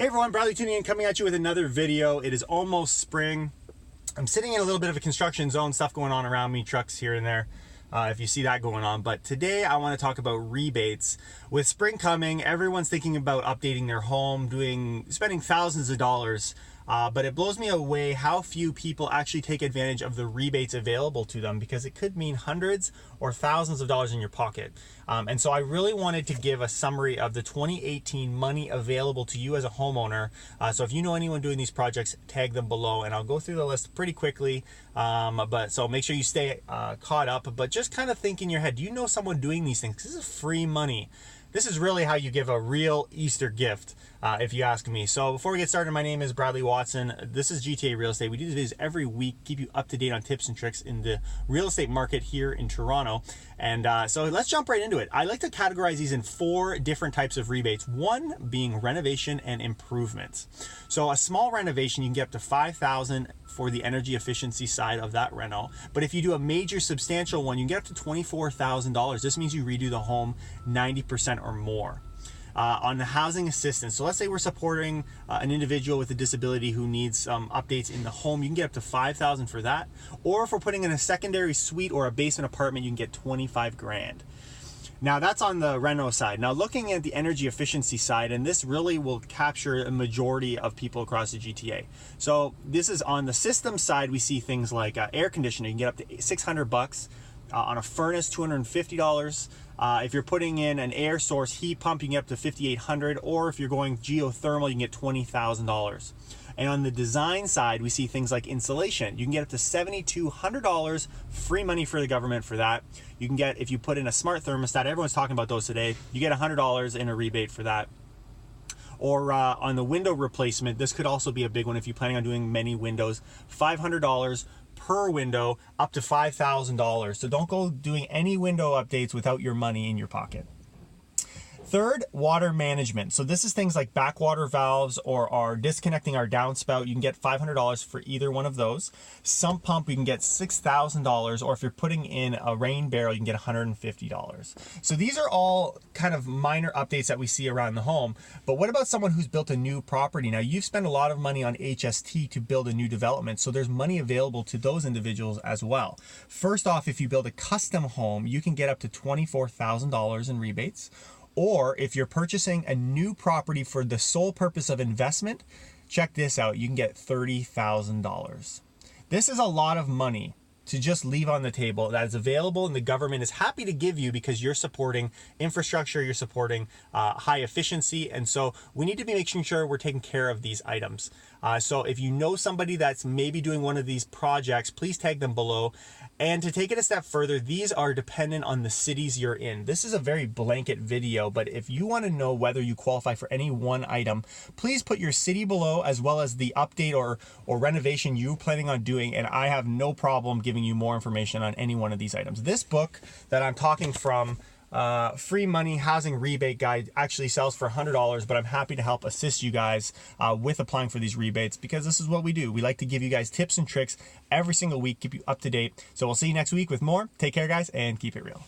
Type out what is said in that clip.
Hey everyone, Bradley tuning in, coming at you with another video. It is almost spring. I'm sitting in a little bit of a construction zone, stuff going on around me, trucks here and there, if you see that going on. But today I want to talk about rebates. With spring coming, everyone's thinking about updating their home, spending thousands of dollars. But it blows me away how few people actually take advantage of the rebates available to them, because it could mean hundreds or thousands of dollars in your pocket. And so I really wanted to give a summary of the 2018 money available to you as a homeowner. So if you know anyone doing these projects, tag them below, and I'll go through the list pretty quickly. So make sure you stay caught up, but just kind of think in your head, do you know someone doing these things? This is free money. This is really how you give a real Easter gift, if you ask me. So before we get started, my name is Bradley Watson. This is GTA Real Estate. We do these videos every week, keep you up to date on tips and tricks in the real estate market here in Toronto. And so let's jump right into it. I like to categorize these in 4 different types of rebates. One being renovation and improvements. So a small renovation, you can get up to $5,000 for the energy efficiency side of that reno. But if you do a major substantial one, you can get up to $24,000. This means you redo the home 90% or more. On the housing assistance, so let's say we're supporting an individual with a disability who needs some updates in the home, you can get up to $5,000 for that. Or if we're putting in a secondary suite or a basement apartment, you can get 25 grand. Now that's on the reno side. Now looking at the energy efficiency side, and this really will capture a majority of people across the GTA. So this is on the system side. We see things like air conditioning. You can get up to $600. On a furnace, $250. If you're putting in an air source heat pump, you can get up to $5,800. Or if you're going geothermal, you can get $20,000. And on the design side, we see things like insulation. You can get up to $7,200, free money for the government for that. You can get, if you put in a smart thermostat, everyone's talking about those today, you get $100 in a rebate for that. Or on the window replacement, this could also be a big one if you're planning on doing many windows, $500 per window, up to $5,000. So don't go doing any window updates without your money in your pocket. Third, water management. So this is things like backwater valves or disconnecting our downspout. You can get $500 for either one of those. Sump pump, you can get $6,000, or if you're putting in a rain barrel, you can get $150. So these are all kind of minor updates that we see around the home. But what about someone who's built a new property? Now you've spent a lot of money on HST to build a new development, so there's money available to those individuals as well. First off, if you build a custom home, you can get up to $24,000 in rebates. Or if you're purchasing a new property for the sole purpose of investment, check this out, you can get $30,000. This is a lot of money to just leave on the table that is available, and the government is happy to give you because you're supporting infrastructure, you're supporting high efficiency, and so we need to be making sure we're taking care of these items. So if you know somebody that's maybe doing one of these projects, please tag them below. And to take it a step further, these are dependent on the cities you're in. This is a very blanket video, but if you want to know whether you qualify for any one item, please put your city below as well as the update or renovation you're planning on doing, and I have no problem giving you more information on any one of these items. This book that I'm talking from, Free Money Housing Rebate Guide, actually sells for $100, but I'm happy to help assist you guys with applying for these rebates, because this is what we do. We like to give you guys tips and tricks every single week, keep you up to date. So we'll see you next week with more. Take care, guys, and keep it real.